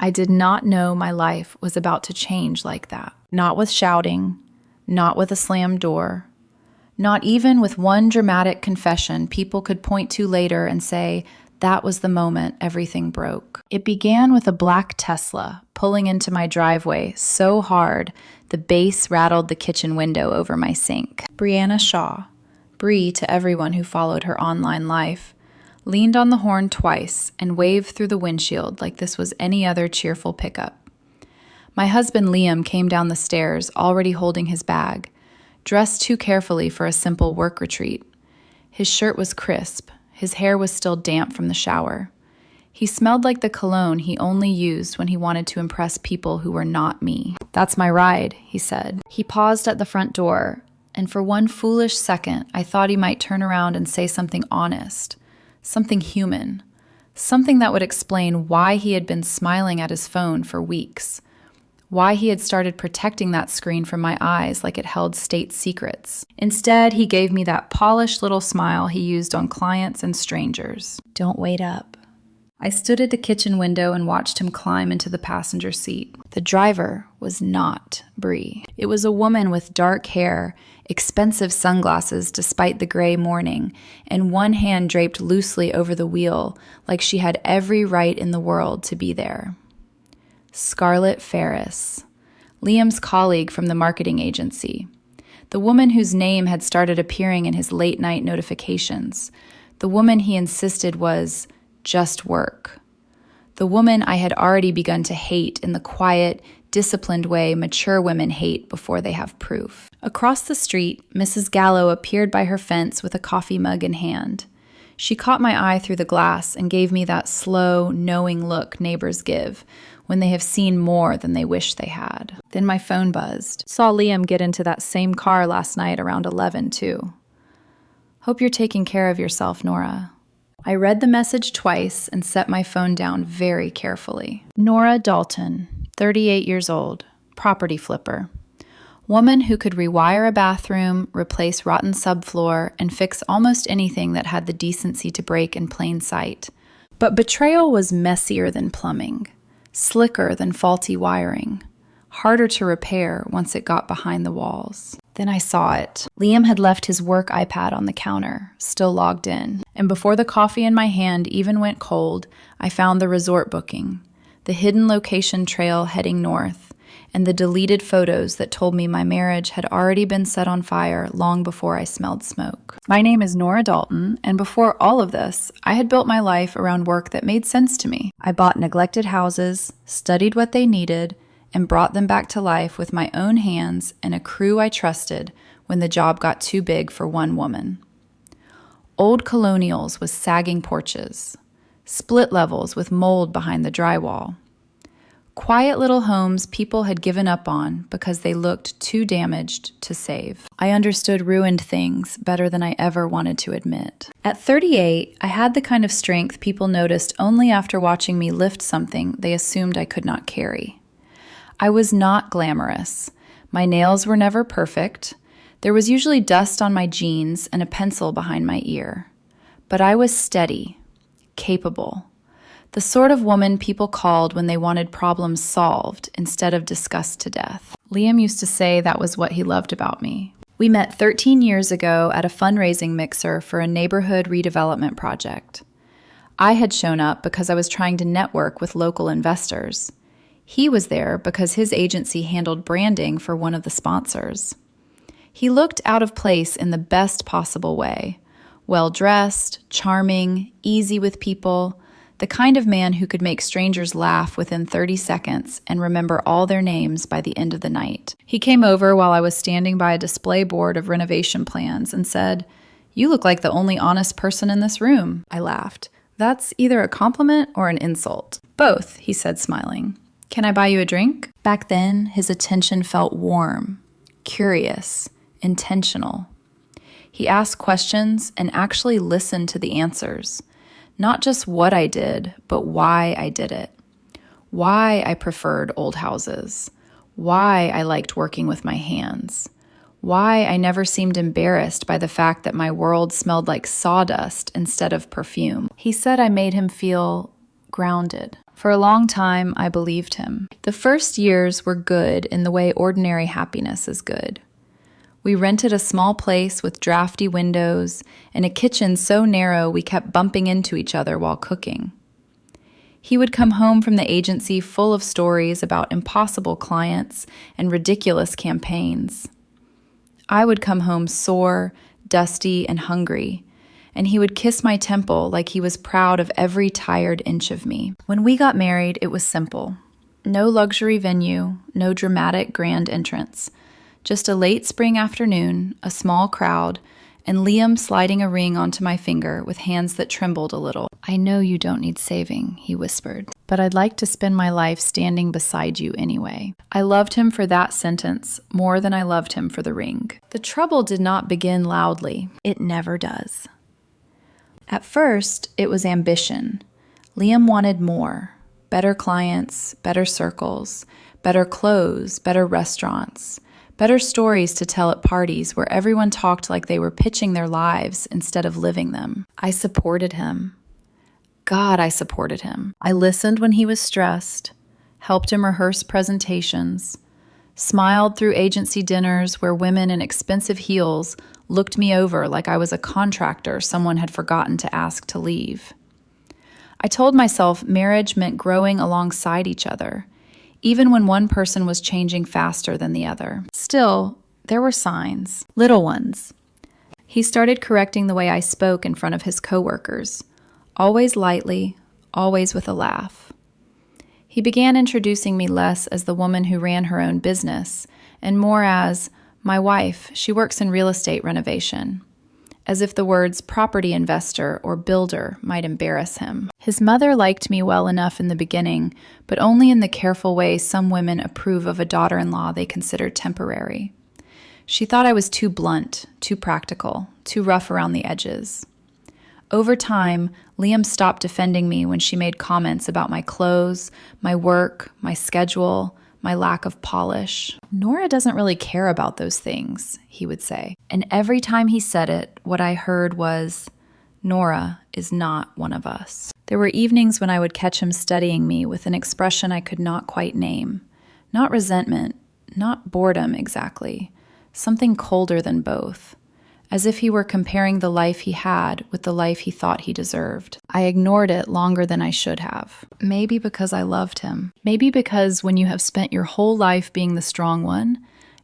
I did not know my life was about to change like that. Not with shouting, not with a slammed door, not even with one dramatic confession people could point to later and say, that was the moment everything broke. It began with a black Tesla pulling into my driveway so hard the bass rattled the kitchen window over my sink. Brianna Shaw, Bree to everyone who followed her online life, leaned on the horn twice and waved through the windshield like this was any other cheerful pickup. My husband Liam came down the stairs already holding his bag, dressed too carefully for a simple work retreat. His shirt was crisp. His hair was still damp from the shower. He smelled like the cologne he only used when he wanted to impress people who were not me. "That's my ride," he said. He paused at the front door, and for one foolish second, I thought he might turn around and say something honest, something human, something that would explain why he had been smiling at his phone for weeks, why he had started protecting that screen from my eyes like it held state secrets. Instead, he gave me that polished little smile he used on clients and strangers. "Don't wait up." I stood at the kitchen window and watched him climb into the passenger seat. The driver was not Bree. It was a woman with dark hair, expensive sunglasses despite the gray morning, and one hand draped loosely over the wheel like she had every right in the world to be there. Scarlett Ferris, Liam's colleague from the marketing agency, the woman whose name had started appearing in his late-night notifications, the woman he insisted was just work, the woman I had already begun to hate in the quiet, disciplined way mature women hate before they have proof. Across the street, Mrs. Gallo appeared by her fence with a coffee mug in hand. She caught my eye through the glass and gave me that slow, knowing look neighbors give when they have seen more than they wish they had. Then my phone buzzed. Saw Liam get into that same car last night around 11, too. "Hope you're taking care of yourself, Nora." I read the message twice and set my phone down very carefully. Nora Dalton, 38 years old, property flipper. Woman who could rewire a bathroom, replace rotten subfloor, and fix almost anything that had the decency to break in plain sight. But betrayal was messier than plumbing, slicker than faulty wiring, harder to repair once it got behind the walls. Then I saw it. Liam had left his work iPad on the counter, still logged in. And before the coffee in my hand even went cold, I found the resort booking, the hidden location trail heading north, and the deleted photos that told me my marriage had already been set on fire long before I smelled smoke. My name is Nora Dalton, and before all of this, I had built my life around work that made sense to me. I bought neglected houses, studied what they needed, and brought them back to life with my own hands and a crew I trusted when the job got too big for one woman. Old colonials with sagging porches, split levels with mold behind the drywall, quiet little homes people had given up on because they looked too damaged to save. I understood ruined things better than I ever wanted to admit. At 38, I had the kind of strength people noticed only after watching me lift something they assumed I could not carry. I was not glamorous. My nails were never perfect. There was usually dust on my jeans and a pencil behind my ear. But I was steady, capable. The sort of woman people called when they wanted problems solved instead of discussed to death. Liam used to say that was what he loved about me. We met 13 years ago at a fundraising mixer for a neighborhood redevelopment project. I had shown up because I was trying to network with local investors. He was there because his agency handled branding for one of the sponsors. He looked out of place in the best possible way. Well-dressed, charming, easy with people, the kind of man who could make strangers laugh within 30 seconds and remember all their names by the end of the night. He came over while I was standing by a display board of renovation plans and said, "You look like the only honest person in this room." I laughed. "That's either a compliment or an insult." "Both," he said, smiling. "Can I buy you a drink?" Back then, his attention felt warm, curious, intentional. He asked questions and actually listened to the answers. Not just what I did, but why I did it. Why I preferred old houses. Why I liked working with my hands. Why I never seemed embarrassed by the fact that my world smelled like sawdust instead of perfume. He said I made him feel grounded. For a long time, I believed him. The first years were good in the way ordinary happiness is good. We rented a small place with drafty windows and a kitchen so narrow we kept bumping into each other while cooking. He would come home from the agency full of stories about impossible clients and ridiculous campaigns. I would come home sore, dusty, and hungry, and he would kiss my temple like he was proud of every tired inch of me. When we got married, it was simple. No luxury venue, no dramatic grand entrance. Just a late spring afternoon, a small crowd, and Liam sliding a ring onto my finger with hands that trembled a little. "I know you don't need saving," he whispered, "but I'd like to spend my life standing beside you anyway." I loved him for that sentence more than I loved him for the ring. The trouble did not begin loudly. It never does. At first, it was ambition. Liam wanted more. Better clients, better circles, better clothes, better restaurants, better stories to tell at parties where everyone talked like they were pitching their lives instead of living them. I supported him. God, I supported him. I listened when he was stressed, helped him rehearse presentations, smiled through agency dinners where women in expensive heels looked me over like I was a contractor someone had forgotten to ask to leave. I told myself marriage meant growing alongside each other, even when one person was changing faster than the other. Still, there were signs, little ones. He started correcting the way I spoke in front of his coworkers, always lightly, always with a laugh. He began introducing me less as the woman who ran her own business, and more as, "My wife, she works in real estate renovation," as if the words property investor or builder might embarrass him. His mother liked me well enough in the beginning, but only in the careful way some women approve of a daughter-in-law they consider temporary. She thought I was too blunt, too practical, too rough around the edges. Over time, Liam stopped defending me when she made comments about my clothes, my work, my schedule, my lack of polish. "Nora doesn't really care about those things," he would say. And every time he said it, what I heard was, "Nora is not one of us." There were evenings when I would catch him studying me with an expression I could not quite name. Not resentment, not boredom exactly, something colder than both. As if he were comparing the life he had with the life he thought he deserved. I ignored it longer than I should have. Maybe because I loved him. Maybe because when you have spent your whole life being the strong one,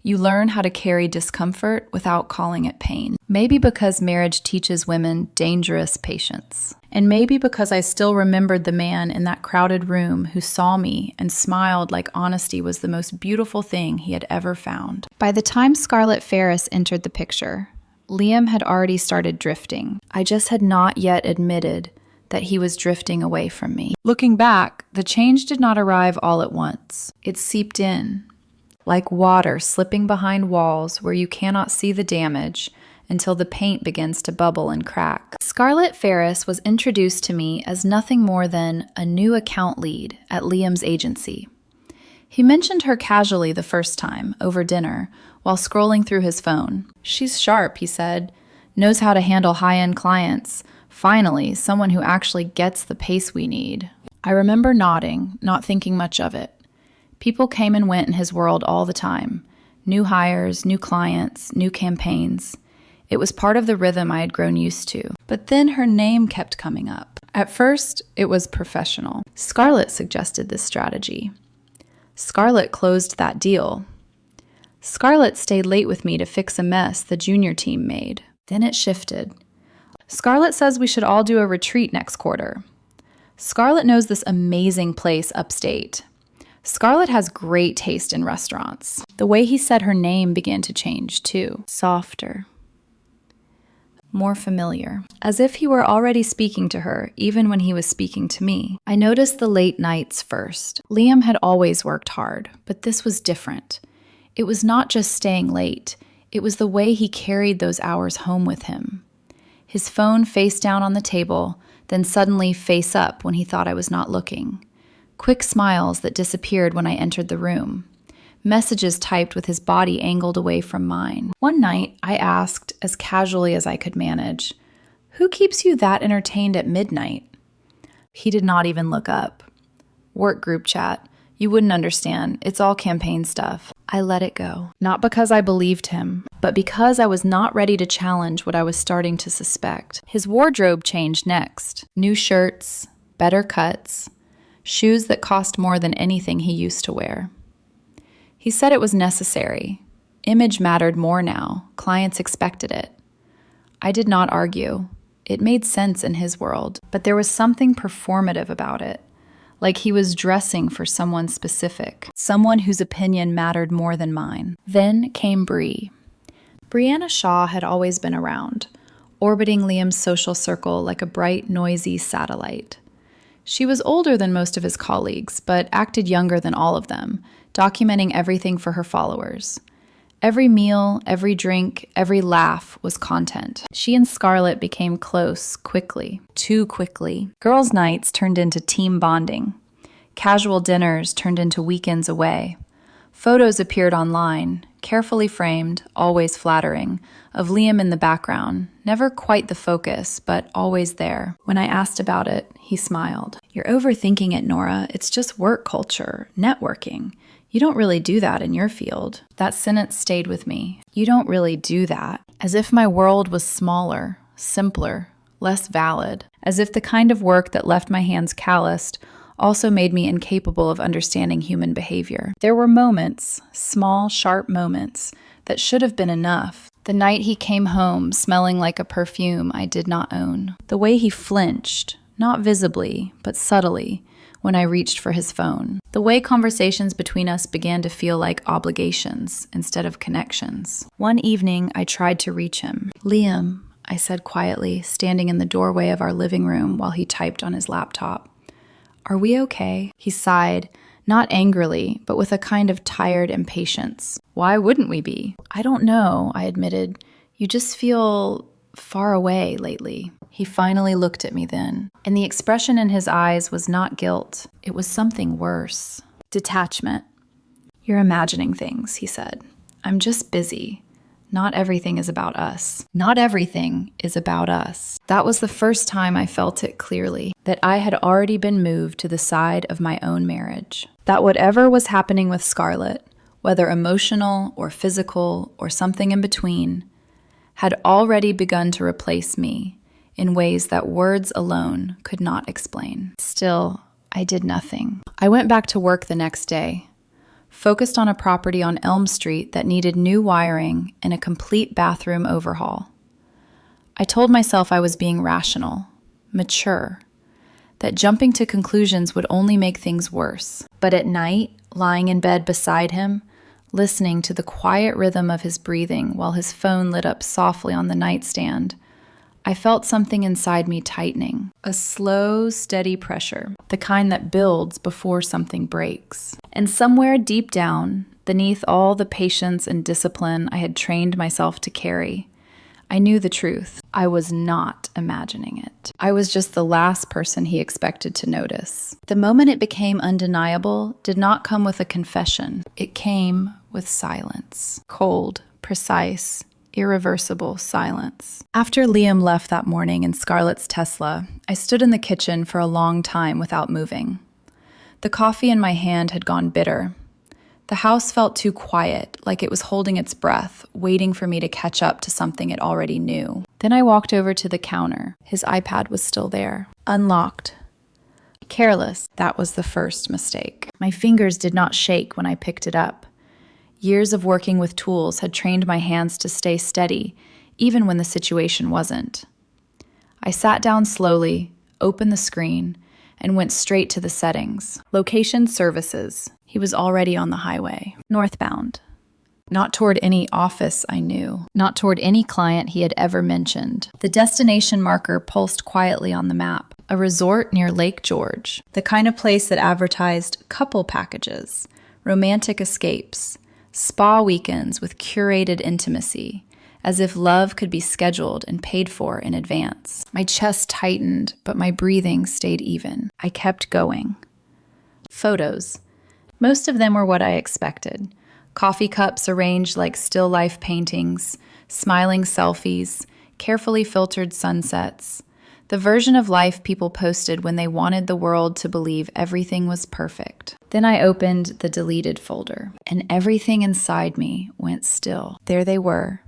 you learn how to carry discomfort without calling it pain. Maybe because marriage teaches women dangerous patience. And maybe because I still remembered the man in that crowded room who saw me and smiled like honesty was the most beautiful thing he had ever found. By the time Scarlett Ferris entered the picture, Liam had already started drifting. I just had not yet admitted that he was drifting away from me. Looking back, the change did not arrive all at once. It seeped in, like water slipping behind walls where you cannot see the damage until the paint begins to bubble and crack. Scarlett Ferris was introduced to me as nothing more than a new account lead at Liam's agency. He mentioned her casually the first time, over dinner, while scrolling through his phone. "She's sharp," he said, "knows how to handle high-end clients. Finally, someone who actually gets the pace we need." I remember nodding, not thinking much of it. People came and went in his world all the time. New hires, new clients, new campaigns. It was part of the rhythm I had grown used to. But then her name kept coming up. At first, it was professional. Scarlett suggested this strategy. Scarlett closed that deal. Scarlett stayed late with me to fix a mess the junior team made. Then it shifted. Scarlett says we should all do a retreat next quarter. Scarlett knows this amazing place upstate. Scarlett has great taste in restaurants. The way he said her name began to change too. Softer. More familiar. As if he were already speaking to her, even when he was speaking to me. I noticed the late nights first. Liam had always worked hard, but this was different. It was not just staying late. It was the way he carried those hours home with him. His phone face down on the table, then suddenly face up when he thought I was not looking. Quick smiles that disappeared when I entered the room. Messages typed with his body angled away from mine. One night, I asked, as casually as I could manage, "Who keeps you that entertained at midnight?" He did not even look up. Work group chat. You wouldn't understand. It's all campaign stuff. I let it go. Not because I believed him, but because I was not ready to challenge what I was starting to suspect. His wardrobe changed next. New shirts, better cuts, shoes that cost more than anything he used to wear. He said it was necessary. Image mattered more now. Clients expected it. I did not argue. It made sense in his world, but there was something performative about it. Like he was dressing for someone specific, someone whose opinion mattered more than mine. Then came Bree. Brianna Shaw had always been around, orbiting Liam's social circle like a bright, noisy satellite. She was older than most of his colleagues, but acted younger than all of them, documenting everything for her followers. Every meal, every drink, every laugh was content. She and Scarlett became close quickly, too quickly. Girls' nights turned into team bonding. Casual dinners turned into weekends away. Photos appeared online, carefully framed, always flattering, of Liam in the background, never quite the focus, but always there. When I asked about it, he smiled. "You're overthinking it, Nora. It's just work culture, networking. You don't really do that in your field." That sentence stayed with me. You don't really do that. As if my world was smaller, simpler, less valid. As if the kind of work that left my hands calloused also made me incapable of understanding human behavior. There were moments, small, sharp moments, that should have been enough. The night he came home smelling like a perfume I did not own. The way he flinched, not visibly, but subtly, when I reached for his phone. The way conversations between us began to feel like obligations instead of connections. One evening, I tried to reach him. "Liam," I said quietly, standing in the doorway of our living room while he typed on his laptop. "Are we okay?" He sighed, not angrily, but with a kind of tired impatience. "Why wouldn't we be?" "I don't know," I admitted. "You just feel far away lately." He finally looked at me then, and the expression in his eyes was not guilt. It was something worse. Detachment. "You're imagining things," he said. "I'm just busy. Not everything is about us. Not everything is about us." That was the first time I felt it clearly, that I had already been moved to the side of my own marriage. That whatever was happening with Scarlett, whether emotional or physical or something in between, had already begun to replace me in ways that words alone could not explain. Still, I did nothing. I went back to work the next day, focused on a property on Elm Street that needed new wiring and a complete bathroom overhaul. I told myself I was being rational, mature, that jumping to conclusions would only make things worse. But at night, lying in bed beside him, listening to the quiet rhythm of his breathing while his phone lit up softly on the nightstand, I felt something inside me tightening, a slow, steady pressure, the kind that builds before something breaks. And somewhere deep down, beneath all the patience and discipline I had trained myself to carry, I knew the truth. I was not imagining it. I was just the last person he expected to notice. The moment it became undeniable did not come with a confession. It came with silence. Cold, precise, irreversible silence. After Liam left that morning in Scarlett's Tesla, I stood in the kitchen for a long time without moving. The coffee in my hand had gone bitter. The house felt too quiet, like it was holding its breath, waiting for me to catch up to something it already knew. Then I walked over to the counter. His iPad was still there, unlocked. Careless, that was the first mistake. My fingers did not shake when I picked it up. Years of working with tools had trained my hands to stay steady, even when the situation wasn't. I sat down slowly, opened the screen, and went straight to the settings. Location services. He was already on the highway. Northbound. Not toward any office I knew. Not toward any client he had ever mentioned. The destination marker pulsed quietly on the map. A resort near Lake George. The kind of place that advertised couple packages, romantic escapes, spa weekends with curated intimacy, as if love could be scheduled and paid for in advance. My chest tightened, but my breathing stayed even. I kept going. Photos. Most of them were what I expected. Coffee cups arranged like still life paintings, smiling selfies, carefully filtered sunsets. The version of life people posted when they wanted the world to believe everything was perfect. Then I opened the deleted folder, and everything inside me went still. There they were,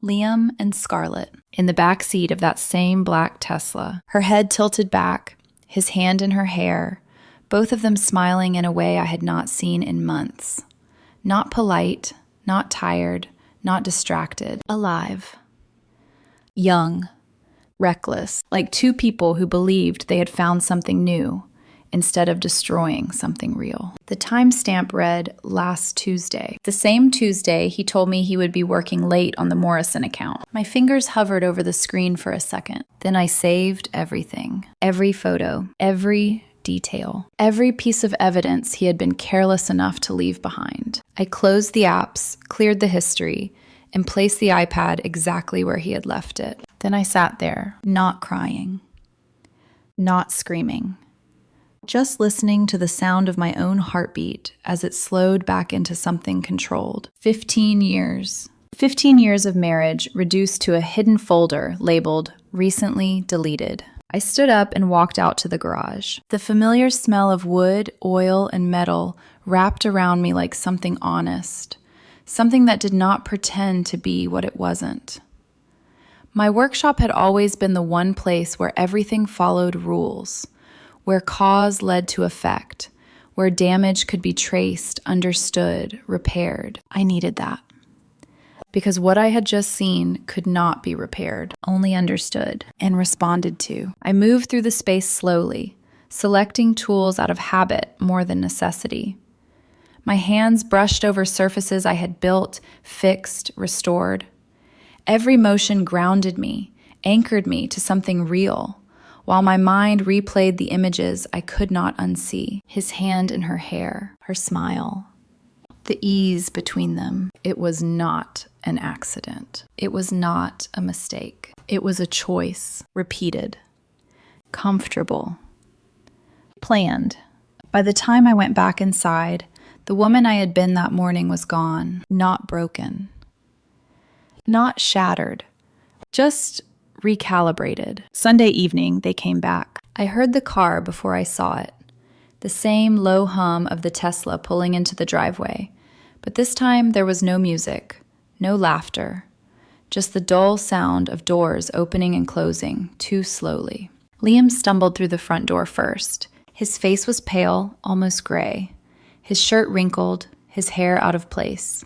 Liam and Scarlett, in the back seat of that same black Tesla, her head tilted back, his hand in her hair, both of them smiling in a way I had not seen in months. Not polite, not tired, not distracted, alive. Young, reckless, like two people who believed they had found something new instead of destroying something real. The timestamp read last Tuesday. The same Tuesday he told me he would be working late on the Morrison account. My fingers hovered over the screen for a second. Then I saved everything. Every photo, every detail, every piece of evidence he had been careless enough to leave behind. I closed the apps, cleared the history, and placed the iPad exactly where he had left it. Then I sat there, not crying, not screaming, just listening to the sound of my own heartbeat as it slowed back into something controlled. 15 years. 15 years of marriage reduced to a hidden folder labeled recently deleted. I stood up and walked out to the garage. The familiar smell of wood, oil, and metal wrapped around me like something honest, something that did not pretend to be what it wasn't. My workshop had always been the one place where everything followed rules, where cause led to effect, where damage could be traced, understood, repaired. I needed that. Because what I had just seen could not be repaired, only understood and responded to. I moved through the space slowly, selecting tools out of habit more than necessity. My hands brushed over surfaces I had built, fixed, restored. Every motion grounded me, anchored me to something real, while my mind replayed the images I could not unsee. His hand in her hair, her smile, the ease between them. It was not an accident. It was not a mistake. It was a choice, repeated, comfortable, planned. By the time I went back inside, the woman I had been that morning was gone, not broken, not shattered, just recalibrated. Sunday evening, they came back. I heard the car before I saw it, the same low hum of the Tesla pulling into the driveway, but this time there was no music, no laughter, just the dull sound of doors opening and closing too slowly. Liam stumbled through the front door first. His face was pale, almost gray, his shirt wrinkled, his hair out of place.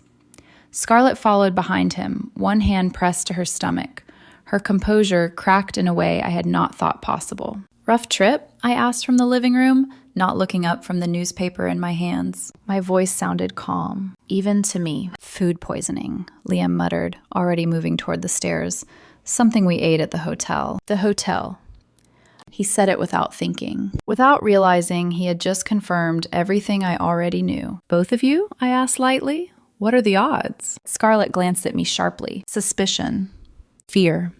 Scarlett followed behind him, one hand pressed to her stomach, her composure cracked in a way I had not thought possible. "Rough trip?" I asked from the living room, not looking up from the newspaper in my hands. My voice sounded calm, even to me. "Food poisoning," Liam muttered, already moving toward the stairs. "Something we ate at the hotel." The hotel. He said it without thinking, without realizing he had just confirmed everything I already knew. "Both of you?" I asked lightly. "What are the odds?" Scarlett glanced at me sharply. Suspicion. Fear.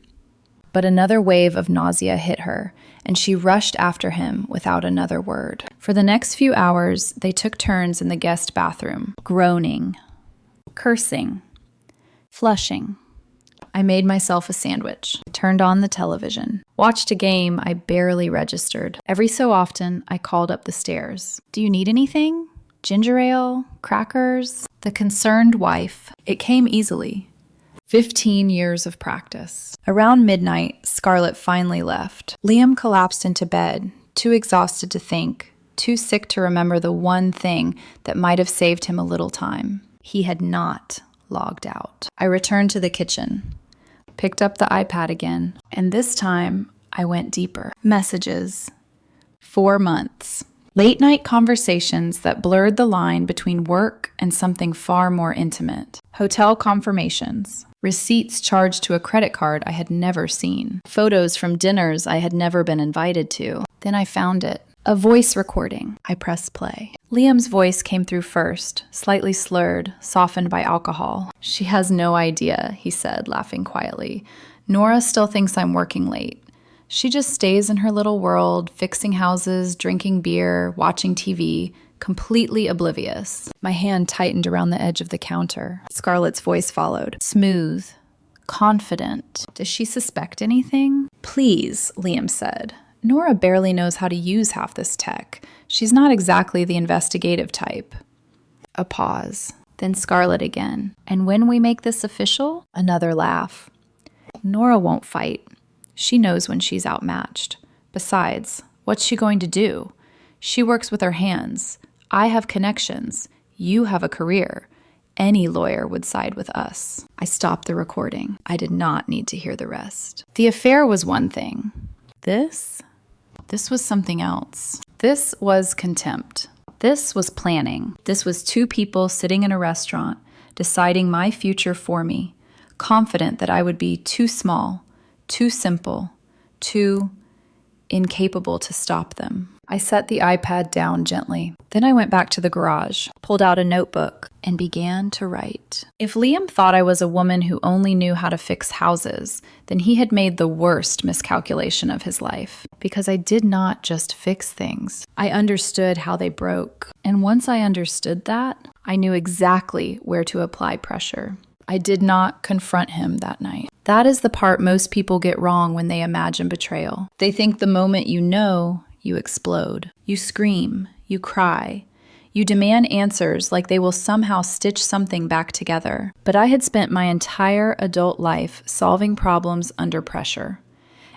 But another wave of nausea hit her, and she rushed after him without another word. For the next few hours, they took turns in the guest bathroom, groaning, cursing, flushing. I made myself a sandwich, turned on the television, watched a game I barely registered. Every so often, I called up the stairs. "Do you need anything? Ginger ale? Crackers?" The concerned wife. It came easily. 15 years of practice. Around midnight, Scarlett finally left. Liam collapsed into bed, too exhausted to think, too sick to remember the one thing that might have saved him a little time. He had not logged out. I returned to the kitchen, picked up the iPad again, and this time I went deeper. Messages. 4 months. Late-night conversations that blurred the line between work and something far more intimate. Hotel confirmations. Receipts charged to a credit card I had never seen. Photos from dinners I had never been invited to. Then I found it. A voice recording. I pressed play. Liam's voice came through first, slightly slurred, softened by alcohol. "She has no idea," he said, laughing quietly. "Nora still thinks I'm working late. She just stays in her little world, fixing houses, drinking beer, watching TV, completely oblivious." My hand tightened around the edge of the counter. Scarlett's voice followed. Smooth, confident. Does she suspect anything? Please, Liam said. Nora barely knows how to use half this tech. She's not exactly the investigative type. A pause. Then Scarlett again. And when we make this official? Another laugh. Nora won't fight. She knows when she's outmatched. Besides, what's she going to do? She works with her hands. I have connections. You have a career. Any lawyer would side with us. I stopped the recording. I did not need to hear the rest. The affair was one thing. This was something else. This was contempt. This was planning. This was two people sitting in a restaurant, deciding my future for me, confident that I would be too small, too simple, too incapable to stop them. I set the iPad down gently. Then I went back to the garage, pulled out a notebook, and began to write. If Liam thought I was a woman who only knew how to fix houses, then he had made the worst miscalculation of his life. Because I did not just fix things. I understood how they broke. And once I understood that, I knew exactly where to apply pressure. I did not confront him that night. That is the part most people get wrong when they imagine betrayal. They think the moment you know, you explode. You scream. You cry. You demand answers like they will somehow stitch something back together. But I had spent my entire adult life solving problems under pressure.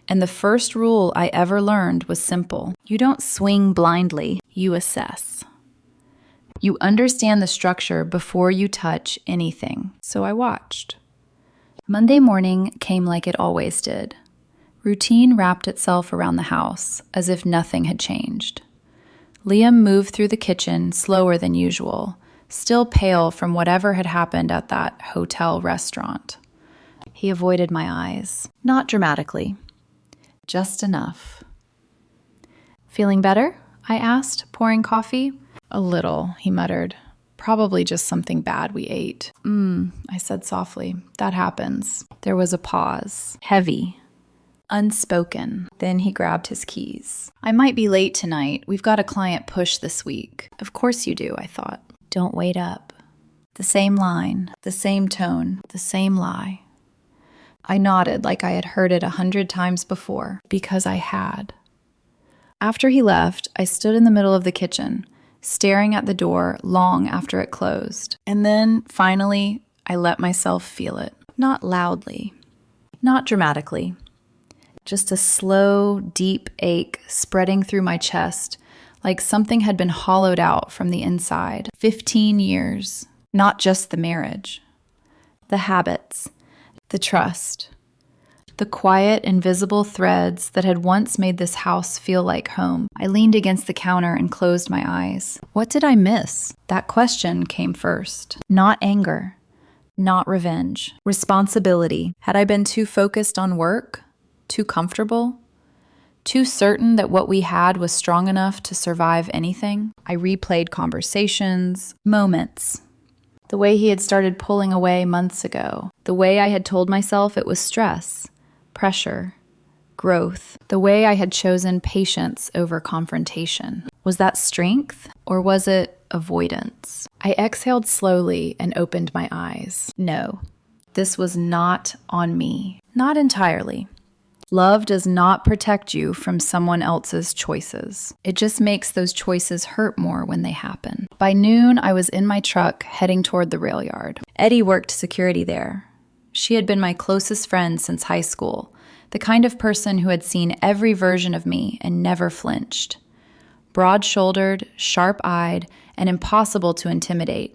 And the first rule I ever learned was simple. You don't swing blindly. You assess. You understand the structure before you touch anything. So I watched. Monday morning came like it always did. Routine wrapped itself around the house, as if nothing had changed. Liam moved through the kitchen slower than usual, still pale from whatever had happened at that hotel restaurant. He avoided my eyes, not dramatically, just enough. Feeling better? I asked, pouring coffee. A little, he muttered. Probably just something bad we ate. I said softly. That happens. There was a pause. Heavy. Unspoken. Then he grabbed his keys. I might be late tonight. We've got a client push this week. Of course you do, I thought. Don't wait up. The same line, the same tone, the same lie. I nodded like I had heard it 100 times before, because I had. After he left, I stood in the middle of the kitchen, staring at the door long after it closed. And then, finally, I let myself feel it. Not loudly. Not dramatically. Just a slow, deep ache spreading through my chest, like something had been hollowed out from the inside. 15 years. Not just the marriage. The habits. The trust. The quiet, invisible threads that had once made this house feel like home. I leaned against the counter and closed my eyes. What did I miss? That question came first. Not anger. Not revenge. Responsibility. Had I been too focused on work? Too comfortable? Too certain that what we had was strong enough to survive anything? I replayed conversations, moments. The way he had started pulling away months ago. The way I had told myself it was stress, pressure, growth. The way I had chosen patience over confrontation. Was that strength, or was it avoidance? I exhaled slowly and opened my eyes. No, this was not on me. Not entirely. Love does not protect you from someone else's choices. It just makes those choices hurt more when they happen. By noon, I was in my truck heading toward the rail yard. Eddie worked security there. She had been my closest friend since high school, the kind of person who had seen every version of me and never flinched. Broad-shouldered, sharp-eyed, and impossible to intimidate,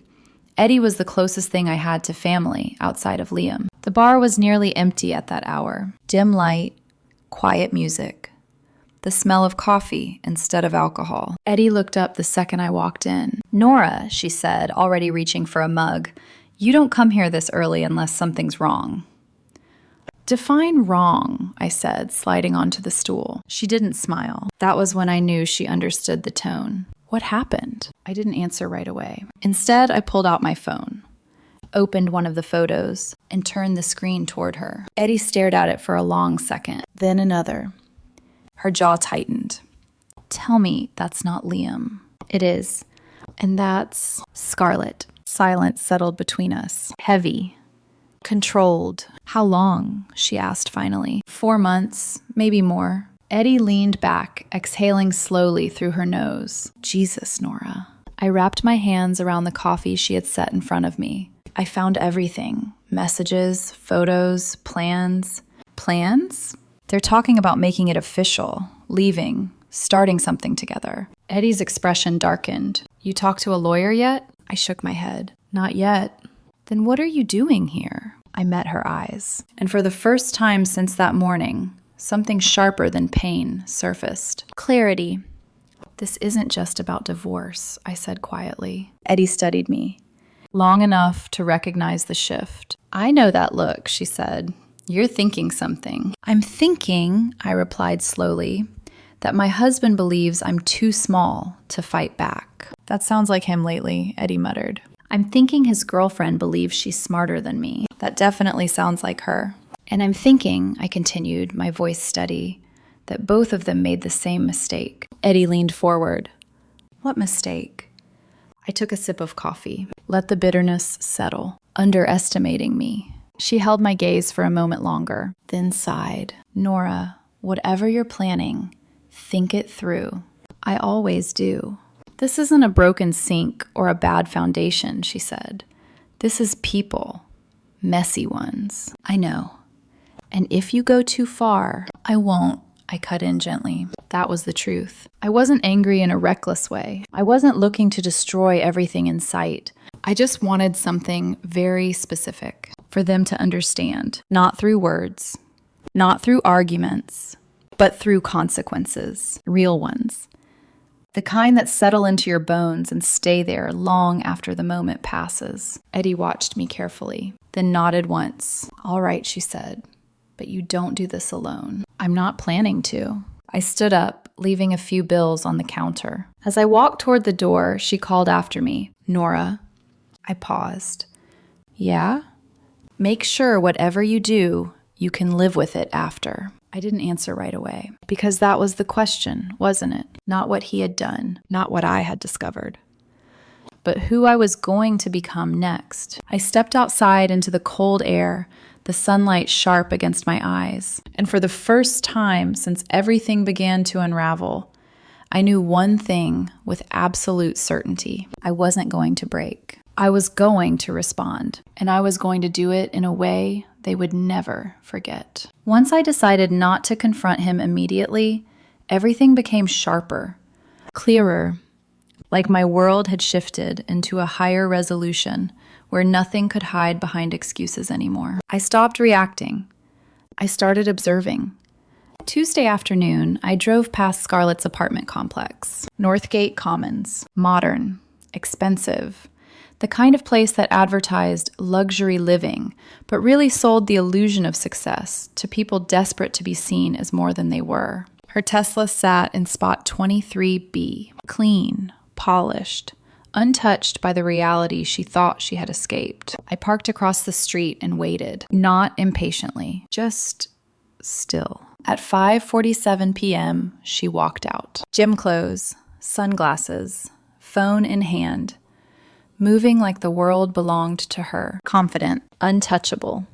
Eddie was the closest thing I had to family outside of Liam. The bar was nearly empty at that hour. Dim light, quiet music, the smell of coffee instead of alcohol. Eddie looked up the second I walked in. "Nora," she said, already reaching for a mug, "you don't come here this early unless something's wrong." "Define wrong," I said, sliding onto the stool. She didn't smile. That was when I knew she understood the tone. "What happened?" I didn't answer right away. Instead, I pulled out my phone, opened one of the photos, and turned the screen toward her. Eddie stared at it for a long second, then another. Her jaw tightened. "Tell me that's not Liam." "It is. And that's Scarlett." Silence settled between us. Heavy. Controlled. How long? She asked finally. 4 months, maybe more. Eddie leaned back, exhaling slowly through her nose. Jesus, Nora. I wrapped my hands around the coffee she had set in front of me. I found everything. Messages, photos, plans. Plans? They're talking about making it official, leaving, starting something together. Eddie's expression darkened. You talked to a lawyer yet? I shook my head. Not yet. Then what are you doing here? I met her eyes. And for the first time since that morning, something sharper than pain surfaced. Clarity. This isn't just about divorce, I said quietly. Eddie studied me, long enough to recognize the shift. I know that look, she said. You're thinking something. I'm thinking, I replied slowly, that my husband believes I'm too small to fight back. That sounds like him lately, Eddie muttered. I'm thinking his girlfriend believes she's smarter than me. That definitely sounds like her. And I'm thinking, I continued, my voice steady, that both of them made the same mistake. Eddie leaned forward. What mistake? I took a sip of coffee, let the bitterness settle, underestimating me. She held my gaze for a moment longer, then sighed. Nora, whatever you're planning, think it through. I always do. This isn't a broken sink or a bad foundation, she said. This is people. Messy ones. I know. And if you go too far, I won't. I cut in gently. That was the truth. I wasn't angry in a reckless way. I wasn't looking to destroy everything in sight. I just wanted something very specific for them to understand. Not through words, not through arguments, but through consequences. Real ones. The kind that settle into your bones and stay there long after the moment passes. Eddie watched me carefully, then nodded once. All right, she said. But you don't do this alone. I'm not planning to. I stood up, leaving a few bills on the counter. As I walked toward the door, she called after me, Nora. I paused. Yeah? Make sure whatever you do, you can live with it after. I didn't answer right away, because that was the question, wasn't it? Not what he had done, not what I had discovered, but who I was going to become next. I stepped outside into the cold air, the sunlight sharp against my eyes. And for the first time since everything began to unravel, I knew one thing with absolute certainty. I wasn't going to break. I was going to respond, and I was going to do it in a way they would never forget. Once I decided not to confront him immediately, everything became sharper, clearer, like my world had shifted into a higher resolution where nothing could hide behind excuses anymore. I stopped reacting. I started observing. Tuesday afternoon, I drove past Scarlett's apartment complex, Northgate Commons, modern, expensive, the kind of place that advertised luxury living, but really sold the illusion of success to people desperate to be seen as more than they were. Her Tesla sat in spot 23B, clean, polished, untouched by the reality she thought she had escaped. I parked across the street and waited, not impatiently, just still. At 5:47 p.m., she walked out. Gym clothes, sunglasses, phone in hand, moving like the world belonged to her, confident, untouchable.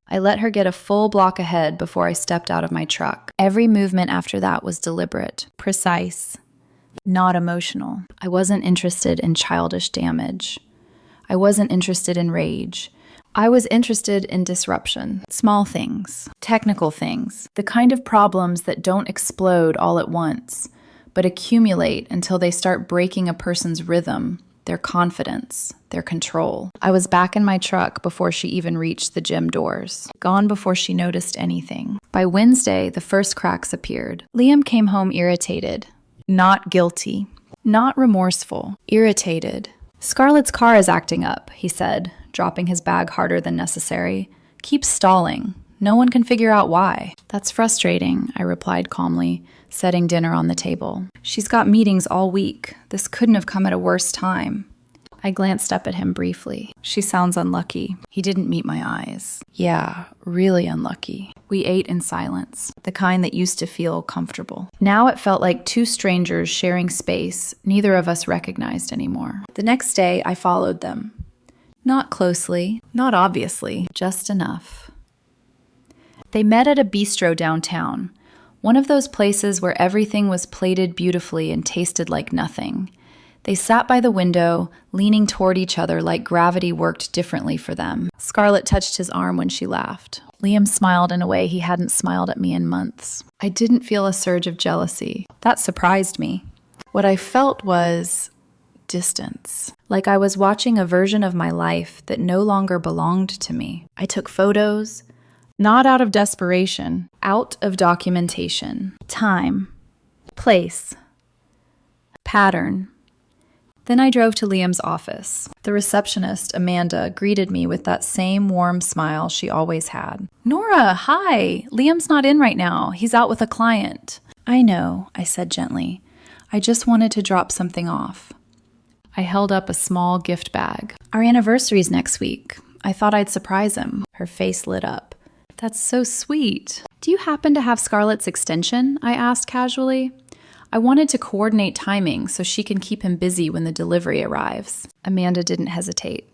I let her get a full block ahead before I stepped out of my truck. Every movement after that was deliberate, precise, not emotional. I wasn't interested in childish damage. I wasn't interested in rage. I was interested in disruption. Small things, technical things, the kind of problems that don't explode all at once, but accumulate until they start breaking a person's rhythm, their confidence, their control. I was back in my truck before she even reached the gym doors, gone before she noticed anything. By Wednesday, the first cracks appeared. Liam came home irritated, not guilty, not remorseful, irritated. Scarlett's car is acting up, he said, dropping his bag harder than necessary. Keeps stalling. No one can figure out why. That's frustrating, I replied calmly, setting dinner on the table. She's got meetings all week. This couldn't have come at a worse time. I glanced up at him briefly. She sounds unlucky. He didn't meet my eyes. Yeah, really unlucky. We ate in silence, the kind that used to feel comfortable. Now it felt like two strangers sharing space neither of us recognized anymore. The next day, I followed them. Not closely, not obviously, just enough. They met at a bistro downtown, one of those places where everything was plated beautifully and tasted like nothing. They sat by the window, leaning toward each other like gravity worked differently for them. Scarlett touched his arm when she laughed. Liam smiled in a way he hadn't smiled at me in months. I didn't feel a surge of jealousy. That surprised me. What I felt was distance, like I was watching a version of my life that no longer belonged to me. I took photos, not out of desperation, out of documentation. Time, place, pattern. Then I drove to Liam's office. The receptionist, Amanda, greeted me with that same warm smile she always had. "Nora, hi! Liam's not in right now. He's out with a client." "I know," I said gently. "I just wanted to drop something off." I held up a small gift bag. "Our anniversary's next week. I thought I'd surprise him." Her face lit up. "That's so sweet. Do you happen to have Scarlett's extension?" I asked casually. I wanted to coordinate timing so she can keep him busy when the delivery arrives. Amanda didn't hesitate.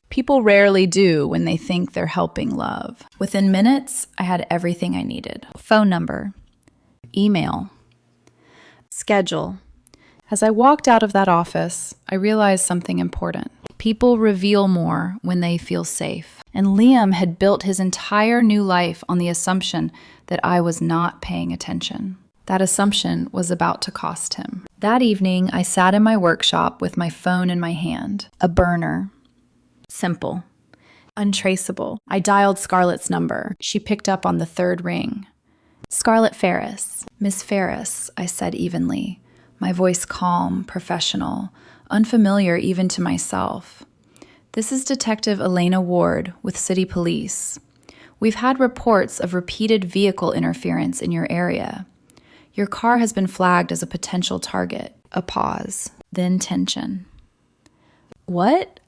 People rarely do when they think they're helping love. Within minutes, I had everything I needed. Phone number, email, schedule. As I walked out of that office, I realized something important. People reveal more when they feel safe. And Liam had built his entire new life on the assumption that I was not paying attention. That assumption was about to cost him. That evening, I sat in my workshop with my phone in my hand. A burner. Simple. Untraceable. I dialed Scarlett's number. She picked up on the third ring. "Scarlett Ferris." "Miss Ferris," I said evenly, my voice calm, professional, unfamiliar even to myself. "This is Detective Elena Ward with City Police. We've had reports of repeated vehicle interference in your area. Your car has been flagged as a potential target." A pause, then tension. "What?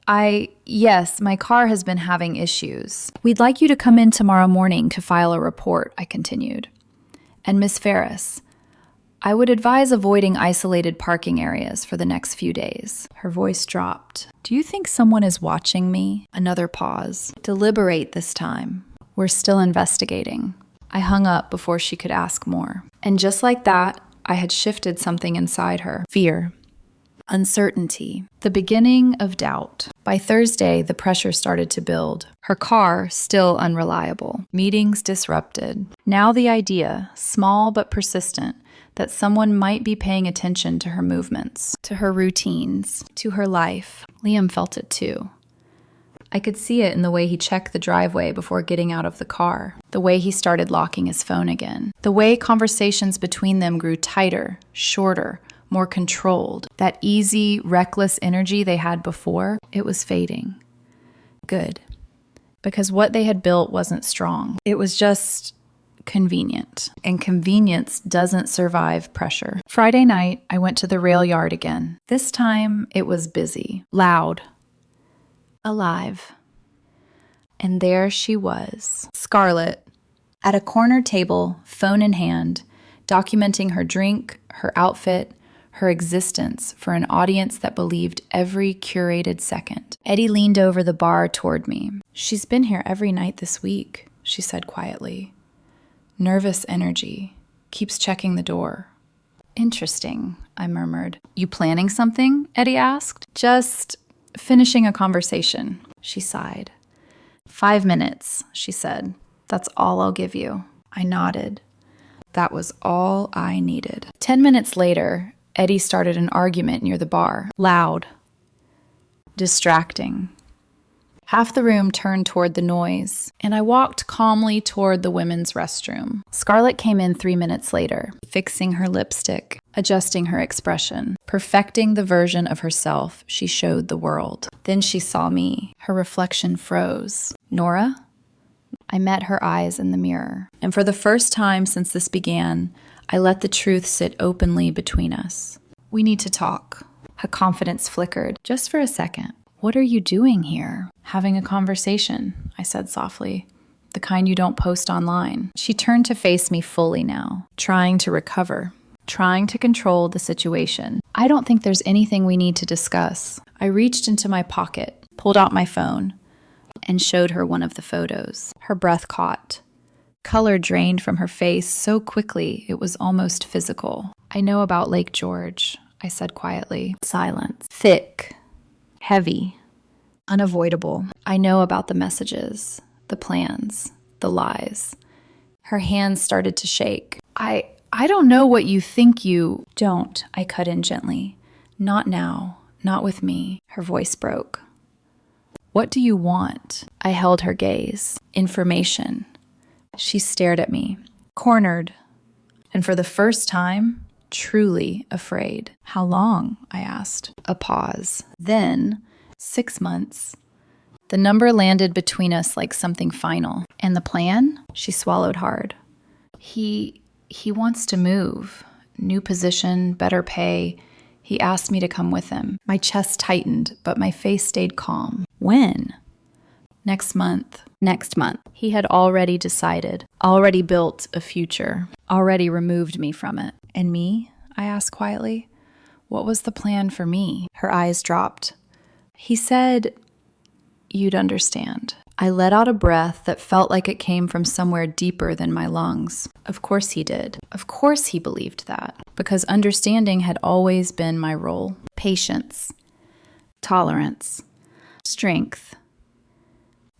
Yes, my car has been having issues. We'd like you to come in tomorrow morning to file a report," I continued. "And Miss Ferris, I would advise avoiding isolated parking areas for the next few days." Her voice dropped. "Do you think someone is watching me?" Another pause. "Deliberate this time. We're still investigating." I hung up before she could ask more. And just like that, I had shifted something inside her. Fear. Uncertainty. The beginning of doubt. By Thursday, the pressure started to build. Her car still unreliable. Meetings disrupted. Now the idea, small but persistent, that someone might be paying attention to her movements, to her routines, to her life. Liam felt it too. I could see it in the way he checked the driveway before getting out of the car, the way he started locking his phone again, the way conversations between them grew tighter, shorter, more controlled. That easy, reckless energy they had before, it was fading. Good. Because what they had built wasn't strong. It was just convenient. And convenience doesn't survive pressure. Friday night, I went to the rail yard again. This time, it was busy, loud, alive. And there she was, Scarlett, at a corner table, phone in hand, documenting her drink, her outfit, her existence for an audience that believed every curated second. Eddie leaned over the bar toward me. "She's been here every night this week," she said quietly. "Nervous energy. Keeps checking the door." "Interesting," I murmured. "You planning something?" Eddie asked. "Just finishing a conversation," she sighed. 5 minutes, she said. "That's all I'll give you." I nodded. That was all I needed. 10 minutes later, Eddie started an argument near the bar. Loud. Distracting. Half the room turned toward the noise, and I walked calmly toward the women's restroom. Scarlett came in 3 minutes later, fixing her lipstick, adjusting her expression, perfecting the version of herself she showed the world. Then she saw me. Her reflection froze. "Nora?" I met her eyes in the mirror, and for the first time since this began, I let the truth sit openly between us. "We need to talk." Her confidence flickered. "Just for a second. What are you doing here?" "Having a conversation," I said softly. "The kind you don't post online." She turned to face me fully now, trying to recover, trying to control the situation. "I don't think there's anything we need to discuss." I reached into my pocket, pulled out my phone. and showed her one of the photos. Her breath caught. Color drained from her face so quickly it was almost physical. "I know about Lake George," I said quietly. Silence. Thick. Heavy. Unavoidable. "I know about the messages, the plans, the lies." Her hands started to shake. I don't know what you think you... "Don't," I cut in gently. "Not now. Not with me." Her voice broke. "What do you want?" I held her gaze. "Information." She stared at me, cornered, and for the first time, truly afraid. "How long?" I asked. A pause. Then, 6 months. The number landed between us like something final. "And the plan?" She swallowed hard. He wants to move. New position, better pay. He asked me to come with him." My chest tightened, but my face stayed calm. "When?" "Next month." Next month. He had already decided, already built a future, already removed me from it. "And me?" I asked quietly. "What was the plan for me?" Her eyes dropped. "He said you'd understand." I let out a breath that felt like it came from somewhere deeper than my lungs. Of course he did. Of course he believed that. Because understanding had always been my role. Patience. Tolerance. Strength.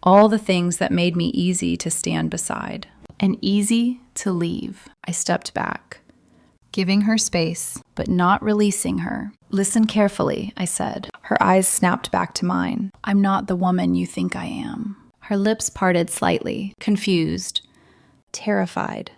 All the things that made me easy to stand beside. And easy to leave. I stepped back, giving her space, but not releasing her. "Listen carefully," I said. Her eyes snapped back to mine. "I'm not the woman you think I am." Her lips parted slightly, confused, terrified.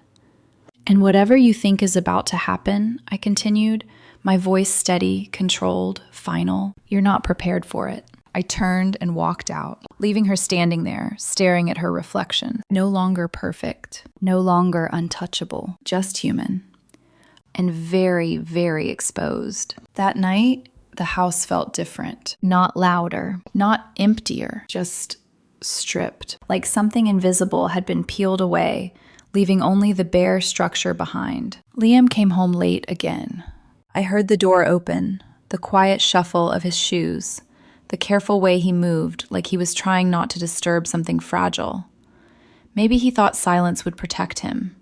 "And whatever you think is about to happen," I continued, my voice steady, controlled, final, "you're not prepared for it." I turned and walked out, leaving her standing there, staring at her reflection. No longer perfect, no longer untouchable, just human. And very, very exposed. That night, the house felt different. Not louder, not emptier, just stripped. Like something invisible had been peeled away, leaving only the bare structure behind. Liam came home late again. I heard the door open, the quiet shuffle of his shoes, the careful way he moved, like he was trying not to disturb something fragile. Maybe he thought silence would protect him.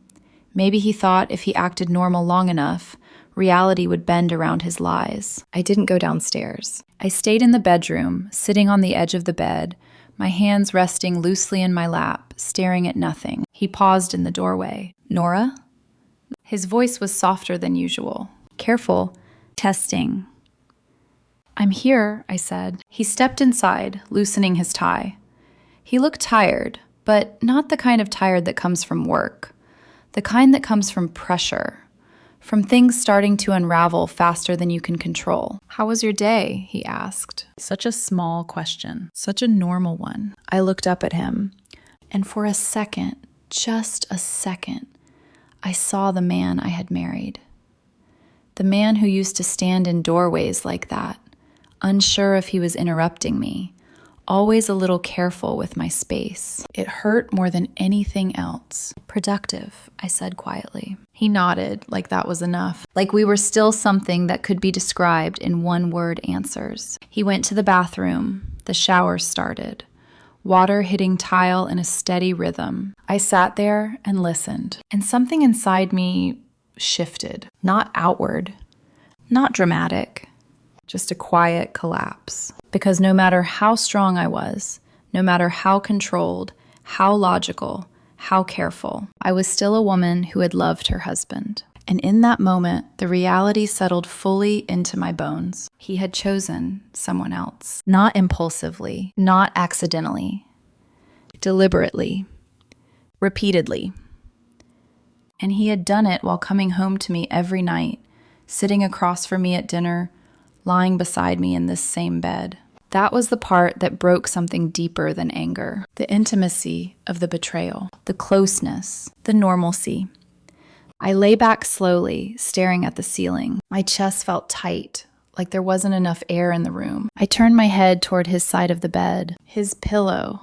Maybe he thought if he acted normal long enough, reality would bend around his lies. I didn't go downstairs. I stayed in the bedroom, sitting on the edge of the bed, my hands resting loosely in my lap, staring at nothing. He paused in the doorway. "Nora?" His voice was softer than usual. "Careful." Testing. "I'm here," I said. He stepped inside, loosening his tie. He looked tired, but not the kind of tired that comes from work. The kind that comes from pressure, from things starting to unravel faster than you can control. "How was your day?" he asked. Such a small question, such a normal one. I looked up at him, and for a second, just a second, I saw the man I had married. The man who used to stand in doorways like that, unsure if he was interrupting me, always a little careful with my space. It hurt more than anything else. "Productive," I said quietly. He nodded, like that was enough, like we were still something that could be described in one-word answers. He went to the bathroom. The shower started. Water hitting tile in a steady rhythm. I sat there and listened, and something inside me shifted. Not outward, not dramatic, just a quiet collapse. Because no matter how strong I was, no matter how controlled, how logical, how careful, I was still a woman who had loved her husband. And in that moment, the reality settled fully into my bones. He had chosen someone else. Not impulsively, not accidentally, deliberately, repeatedly. And he had done it while coming home to me every night, sitting across from me at dinner, lying beside me in this same bed. That was the part that broke something deeper than anger. The intimacy of the betrayal, the closeness, the normalcy. I lay back slowly, staring at the ceiling. My chest felt tight, like there wasn't enough air in the room. I turned my head toward his side of the bed, his pillow,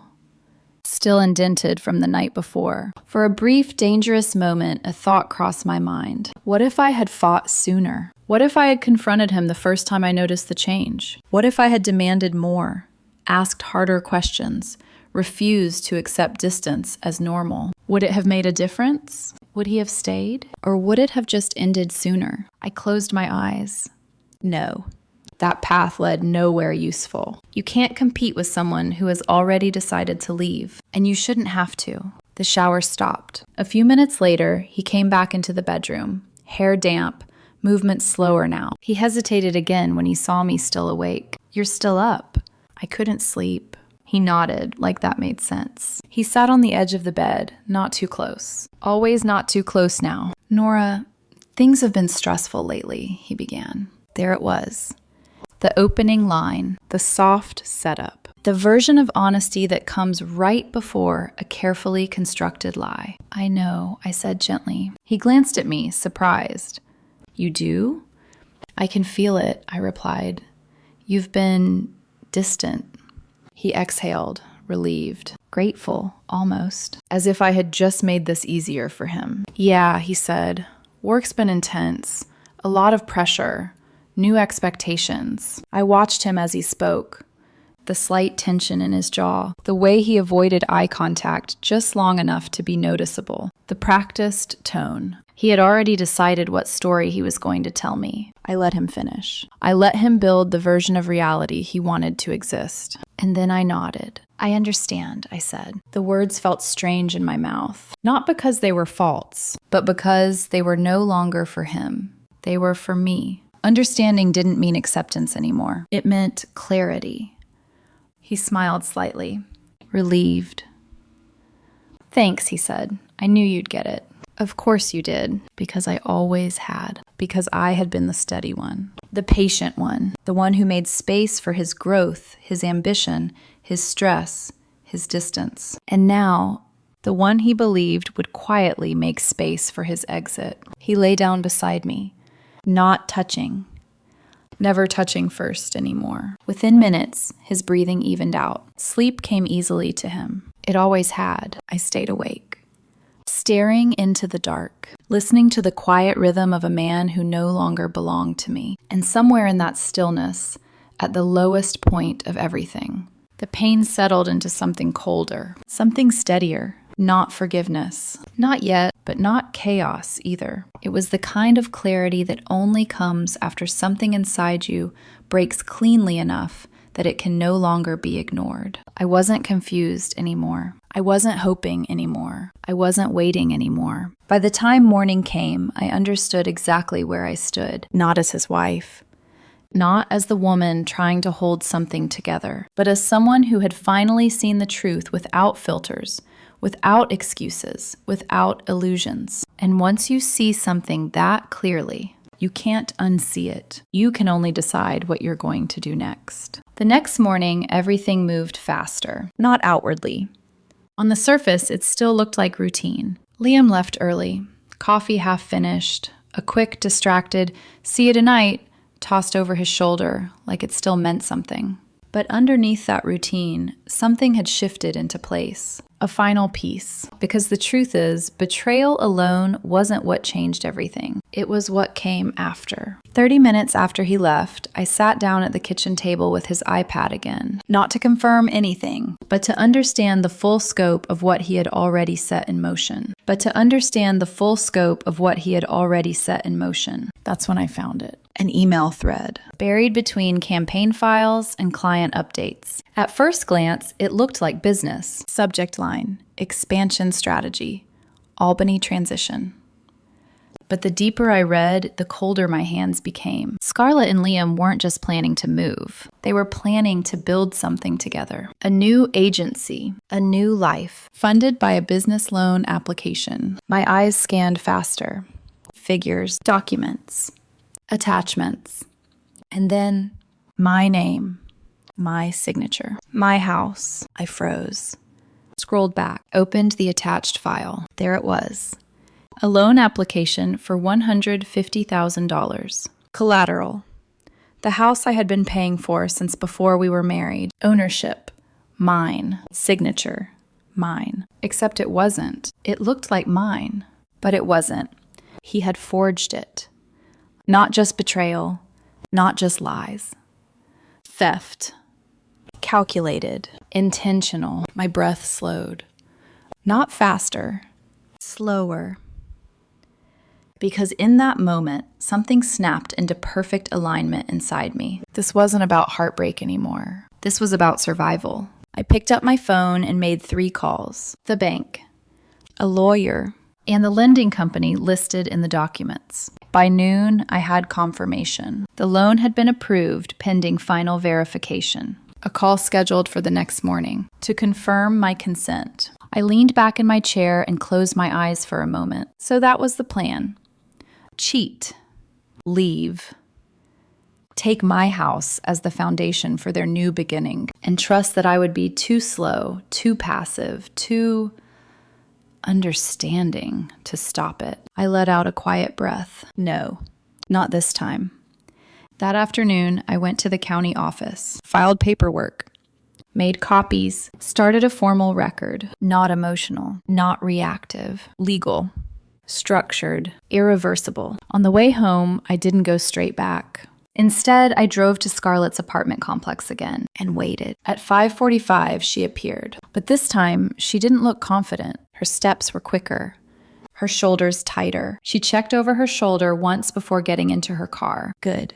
still indented from the night before. For a brief, dangerous moment, a thought crossed my mind. What if I had fought sooner? What if I had confronted him the first time I noticed the change? What if I had demanded more, asked harder questions, refused to accept distance as normal. Would it have made a difference? Would he have stayed? Or would it have just ended sooner? I closed my eyes. No. That path led nowhere useful. You can't compete with someone who has already decided to leave, and you shouldn't have to. The shower stopped. A few minutes later, he came back into the bedroom, hair damp, movement slower now. He hesitated again when he saw me still awake. You're still up. I couldn't sleep. He nodded, like that made sense. He sat on the edge of the bed, not too close. Always not too close now. Nora, things have been stressful lately, he began. There it was. The opening line, the soft setup, the version of honesty that comes right before a carefully constructed lie. I know, I said gently. He glanced at me, surprised. You do? I can feel it, I replied. You've been distant. He exhaled, relieved, grateful, almost, as if I had just made this easier for him. Yeah, he said. Work's been intense, a lot of pressure. New expectations. I watched him as he spoke. The slight tension in his jaw. The way he avoided eye contact just long enough to be noticeable. The practiced tone. He had already decided what story he was going to tell me. I let him finish. I let him build the version of reality he wanted to exist. And then I nodded. I understand, I said. The words felt strange in my mouth. Not because they were false, but because they were no longer for him. They were for me. Understanding didn't mean acceptance anymore. It meant clarity. He smiled slightly, relieved. Thanks, he said. I knew you'd get it. Of course you did, because I always had. Because I had been the steady one, the patient one, the one who made space for his growth, his ambition, his stress, his distance. And now, the one he believed would quietly make space for his exit. He lay down beside me. Not touching. Never touching first anymore. Within minutes, his breathing evened out. Sleep came easily to him. It always had. I stayed awake. Staring into the dark. Listening to the quiet rhythm of a man who no longer belonged to me. And somewhere in that stillness, at the lowest point of everything, the pain settled into something colder. Something steadier. Not forgiveness. Not yet, but not chaos either. It was the kind of clarity that only comes after something inside you breaks cleanly enough that it can no longer be ignored. I wasn't confused anymore. I wasn't hoping anymore. I wasn't waiting anymore. By the time morning came, I understood exactly where I stood, not as his wife. Not as the woman trying to hold something together, but as someone who had finally seen the truth without filters, without excuses, without illusions. And once you see something that clearly, you can't unsee it. You can only decide what you're going to do next. The next morning, everything moved faster, not outwardly. On the surface, it still looked like routine. Liam left early, coffee half finished, a quick, distracted, "see you tonight," tossed over his shoulder like it still meant something. But underneath that routine, something had shifted into place. A final piece. Because the truth is, betrayal alone wasn't what changed everything. It was what came after. 30 minutes after he left, I sat down at the kitchen table with his iPad again. Not to confirm anything, but to understand the full scope of what he had already set in motion. That's when I found it. An email thread, buried between campaign files and client updates. At first glance, it looked like business. Subject line, expansion strategy, Albany transition. But the deeper I read, the colder my hands became. Scarlett and Liam weren't just planning to move. They were planning to build something together. A new agency, a new life, funded by a business loan application. My eyes scanned faster. Figures, documents, attachments, and then my name, my signature, my house. I froze. Scrolled back, opened the attached file. There it was. A loan application for $150,000. Collateral. The house I had been paying for since before we were married. Ownership. Mine. Signature. Mine. Except it wasn't. It looked like mine, but it wasn't. He had forged it. Not just betrayal, not just lies. Theft. calculated, intentional. My breath slowed. Not faster, slower. Because in that moment, something snapped into perfect alignment inside me. This wasn't about heartbreak anymore. This was about survival. I picked up my phone and made 3 calls. The bank, a lawyer, and the lending company listed in the documents. By noon, I had confirmation. The loan had been approved pending final verification. A call scheduled for the next morning to confirm my consent. I leaned back in my chair and closed my eyes for a moment. So that was the plan. Cheat. Leave. Take my house as the foundation for their new beginning, and trust that I would be too slow, too passive, too understanding to stop it. I let out a quiet breath. No, not this time. That afternoon, I went to the county office, filed paperwork, made copies, started a formal record. Not emotional, not reactive, legal, structured, irreversible. On the way home, I didn't go straight back. Instead, I drove to Scarlett's apartment complex again and waited. At 5:45, she appeared. But this time, she didn't look confident. Her steps were quicker, her shoulders tighter. She checked over her shoulder once before getting into her car. Good.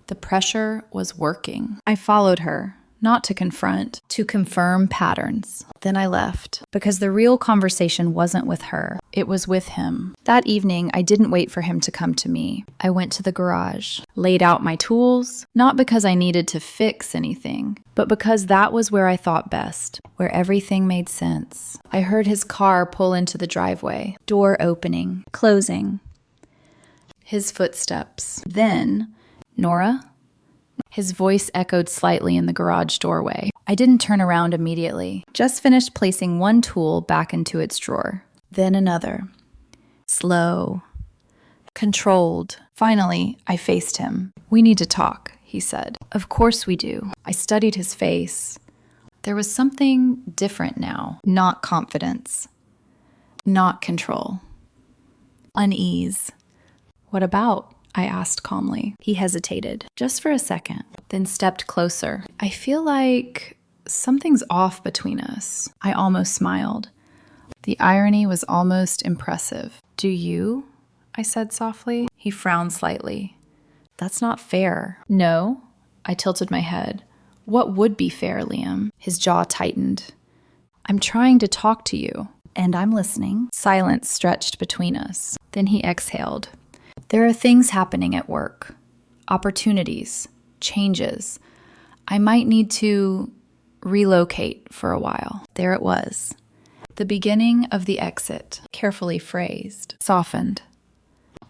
The pressure was working. I followed her, not to confront, to confirm patterns. Then I left, because the real conversation wasn't with her. It was with him. That evening, I didn't wait for him to come to me. I went to the garage, laid out my tools, not because I needed to fix anything, but because that was where I thought best, where everything made sense. I heard his car pull into the driveway, door opening, closing. His footsteps. Then, Nora? His voice echoed slightly in the garage doorway. I didn't turn around immediately, just finished placing one tool back into its drawer. Then another. Slow. Controlled. Finally, I faced him. We need to talk, he said. Of course we do. I studied his face. There was something different now. Not confidence. Not control. Unease. What about? I asked calmly. He hesitated, just for a second, then stepped closer. I feel like something's off between us. I almost smiled. The irony was almost impressive. Do you? I said softly. He frowned slightly. That's not fair. No? I tilted my head. What would be fair, Liam? His jaw tightened. I'm trying to talk to you, and I'm listening. Silence stretched between us. Then he exhaled. There are things happening at work, opportunities, changes. I might need to relocate for a while. There it was. The beginning of the exit, carefully phrased, softened,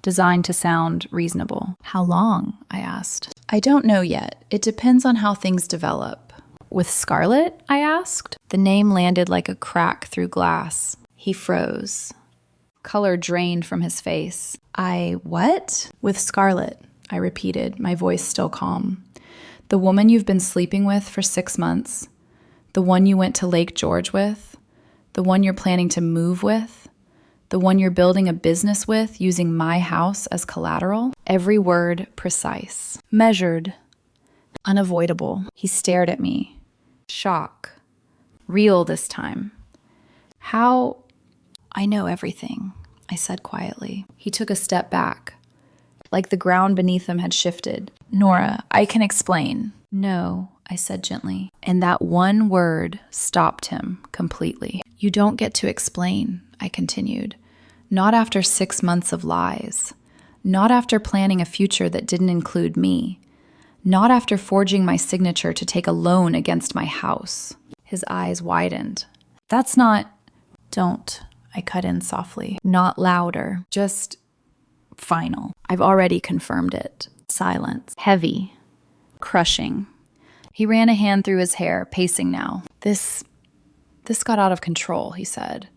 designed to sound reasonable. How long? I asked. I don't know yet. It depends on how things develop. With Scarlett? I asked. The name landed like a crack through glass. He froze. Color drained from his face. What? With Scarlett, I repeated, my voice still calm. The woman you've been sleeping with for 6 months. The one you went to Lake George with. The one you're planning to move with. The one you're building a business with using my house as collateral. Every word precise. Measured. Unavoidable. He stared at me. Shock. Real this time. How? I know everything, I said quietly. He took a step back, like the ground beneath him had shifted. Nora, I can explain. No, I said gently. And that one word stopped him completely. You don't get to explain, I continued. Not after 6 months of lies. Not after planning a future that didn't include me. Not after forging my signature to take a loan against my house. His eyes widened. That's not... Don't. I cut in softly. Not louder. Just final. I've already confirmed it. Silence. Heavy. Crushing. He ran a hand through his hair, pacing now. This got out of control, he said.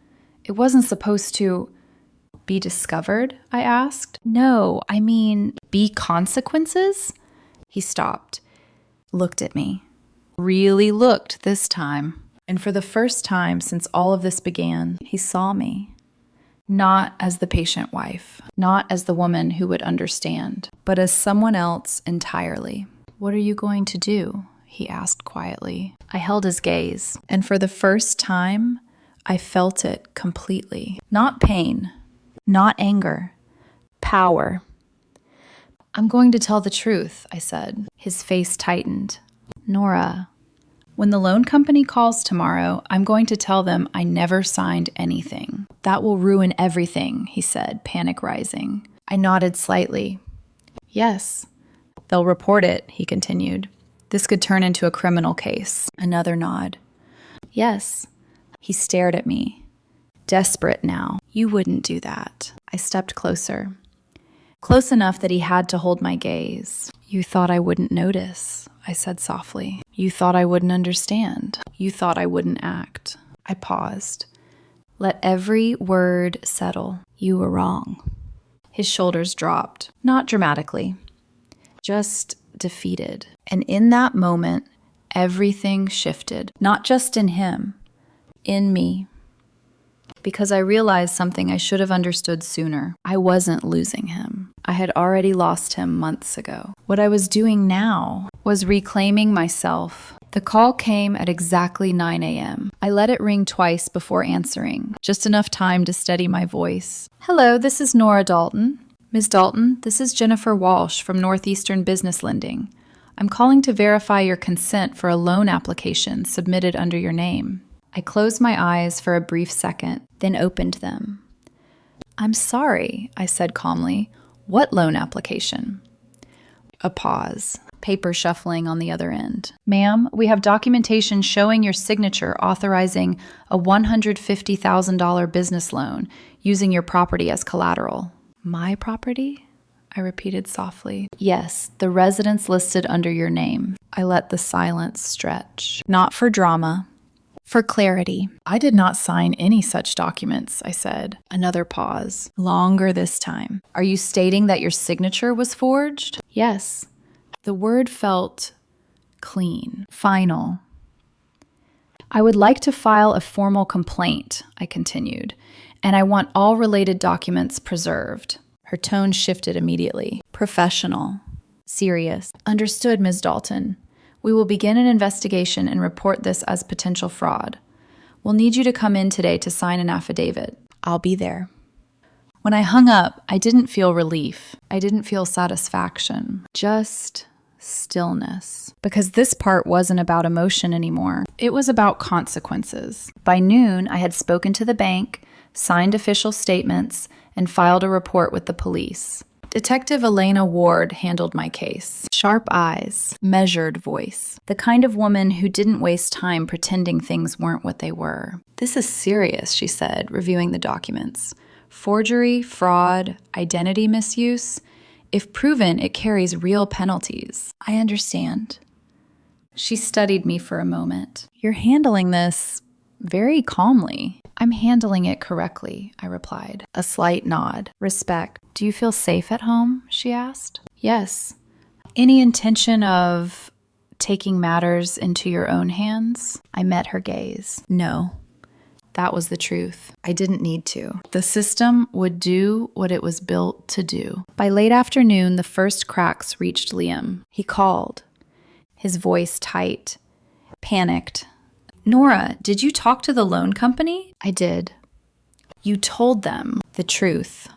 It wasn't supposed to be discovered, I asked. No, I mean, be consequences? He stopped. Looked at me. Really looked this time. And for the first time since all of this began, he saw me. Not as the patient wife, not as the woman who would understand, but as someone else entirely. What are you going to do? he asked quietly. I held his gaze, and for the first time, I felt it completely. Not pain, not anger, power. I'm going to tell the truth, I said. His face tightened. Nora, when the loan company calls tomorrow, I'm going to tell them I never signed anything. That will ruin everything, he said, panic rising. I nodded slightly. Yes. They'll report it, he continued. This could turn into a criminal case. Another nod. Yes. He stared at me. Desperate now. You wouldn't do that. I stepped closer. Close enough that he had to hold my gaze. You thought I wouldn't notice, I said softly. You thought I wouldn't understand. You thought I wouldn't act. I paused. Let every word settle. You were wrong. His shoulders dropped, not dramatically, just defeated. And in that moment, everything shifted, not just in him, in me. Because I realized something I should have understood sooner. I wasn't losing him. I had already lost him months ago. What I was doing now was reclaiming myself. The call came at exactly 9 a.m. I let it ring twice before answering, just enough time to steady my voice. Hello, this is Nora Dalton. Ms. Dalton, this is Jennifer Walsh from Northeastern Business Lending. I'm calling to verify your consent for a loan application submitted under your name. I closed my eyes for a brief second, then opened them. I'm sorry, I said calmly. What loan application? A pause. Paper shuffling on the other end. Ma'am, we have documentation showing your signature authorizing a $150,000 business loan using your property as collateral. My property? I repeated softly. Yes, the residence listed under your name. I let the silence stretch. Not for drama. For clarity. I did not sign any such documents, I said. Another pause. Longer this time. Are you stating that your signature was forged? Yes. The word felt clean, final. I would like to file a formal complaint, I continued, and I want all related documents preserved. Her tone shifted immediately. Professional. Serious. Understood, Ms. Dalton. We will begin an investigation and report this as potential fraud. We'll need you to come in today to sign an affidavit. I'll be there. When I hung up, I didn't feel relief. I didn't feel satisfaction. Just stillness. Because this part wasn't about emotion anymore. It was about consequences. By noon, I had spoken to the bank, signed official statements, and filed a report with the police. Detective Elena Ward handled my case. Sharp eyes, measured voice. The kind of woman who didn't waste time pretending things weren't what they were. This is serious, she said, reviewing the documents. Forgery, fraud, identity misuse. If proven, it carries real penalties. I understand. She studied me for a moment. You're handling this very calmly. I'm handling it correctly, I replied. A slight nod. Respect. Do you feel safe at home? She asked. Yes. Any intention of taking matters into your own hands? I met her gaze. No. That was the truth. I didn't need to. The system would do what it was built to do. By late afternoon, the first cracks reached Liam. He called, his voice tight, panicked. Nora, did you talk to the loan company? I did. You told them the truth.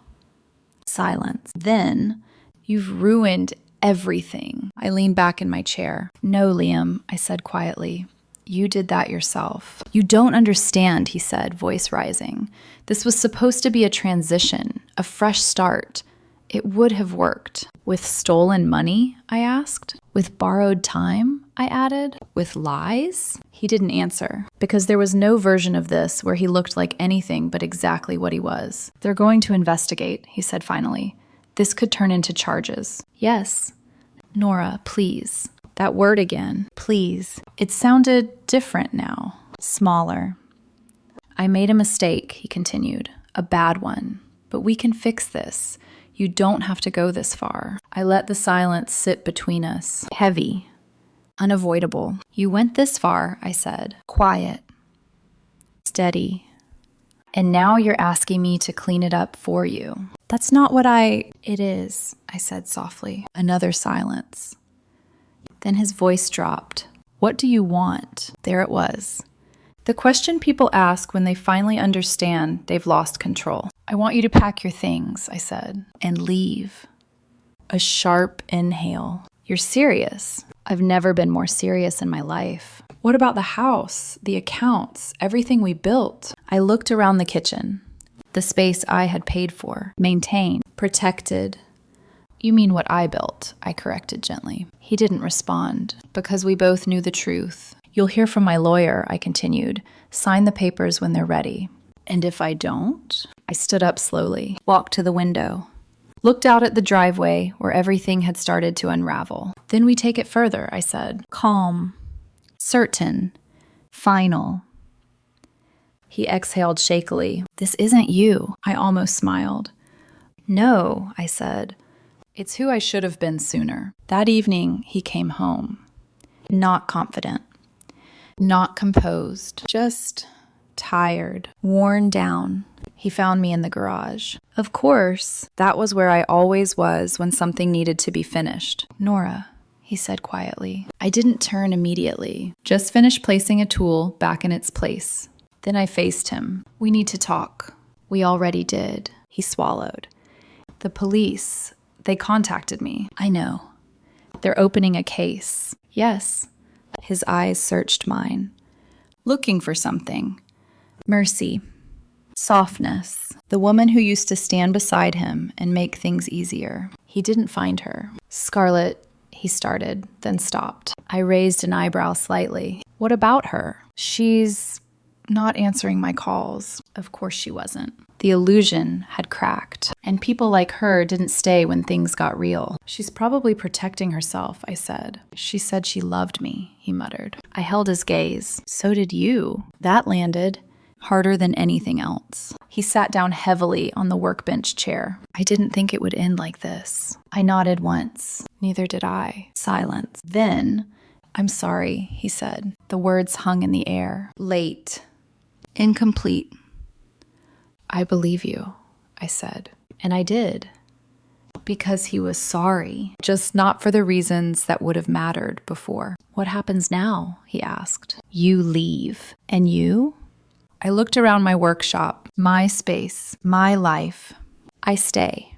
Silence. Then, you've ruined everything. I leaned back in my chair. No, Liam, I said quietly. You did that yourself. You don't understand, he said, voice rising. This was supposed to be a transition, a fresh start. It would have worked. With stolen money? I asked. With borrowed time? I added. With lies? He didn't answer, because there was no version of this where he looked like anything but exactly what he was. They're going to investigate, he said finally. This could turn into charges. Yes. Nora, please. That word again. Please. It sounded different now. Smaller. I made a mistake, he continued. A bad one. But we can fix this. You don't have to go this far. I let the silence sit between us. Heavy. Unavoidable. You went this far, I said. Quiet. Steady. And now you're asking me to clean it up for you. That's not what It is, I said softly. Another silence. Then his voice dropped. What do you want? There it was. The question people ask when they finally understand they've lost control. I want you to pack your things, I said, and leave. A sharp inhale. You're serious? I've never been more serious in my life. What about the house, the accounts, everything we built? I looked around the kitchen, the space I had paid for, maintained, protected. You mean what I built, I corrected gently. He didn't respond, because we both knew the truth. You'll hear from my lawyer, I continued. Sign the papers when they're ready. And if I don't? I stood up slowly, walked to the window, looked out at the driveway where everything had started to unravel. Then we take it further, I said. Calm, certain, final. He exhaled shakily. This isn't you. I almost smiled. No, I said. It's who I should have been sooner. That evening, he came home. Not confident. Not composed. Just tired. Worn down. He found me in the garage. Of course, that was where I always was when something needed to be finished. Nora, he said quietly. I didn't turn immediately. Just finished placing a tool back in its place. Then I faced him. We need to talk. We already did. He swallowed. The police, they contacted me. I know. They're opening a case. Yes. His eyes searched mine. Looking for something. Mercy. Softness. The woman who used to stand beside him and make things easier. He didn't find her. Scarlett, he started, then stopped. I raised an eyebrow slightly. What about her? She's not answering my calls. Of course she wasn't. The illusion had cracked, and people like her didn't stay when things got real. She's probably protecting herself, I said. She said she loved me, he muttered. I held his gaze. So did you. That landed harder than anything else. He sat down heavily on the workbench chair. I didn't think it would end like this. I nodded once. Neither did I. Silence. Then, I'm sorry, he said. The words hung in the air. Late. Incomplete. I believe you, I said. And I did. Because he was sorry. Just not for the reasons that would have mattered before. What happens now? He asked. You leave. And you? I looked around my workshop, my space, my life. I stay.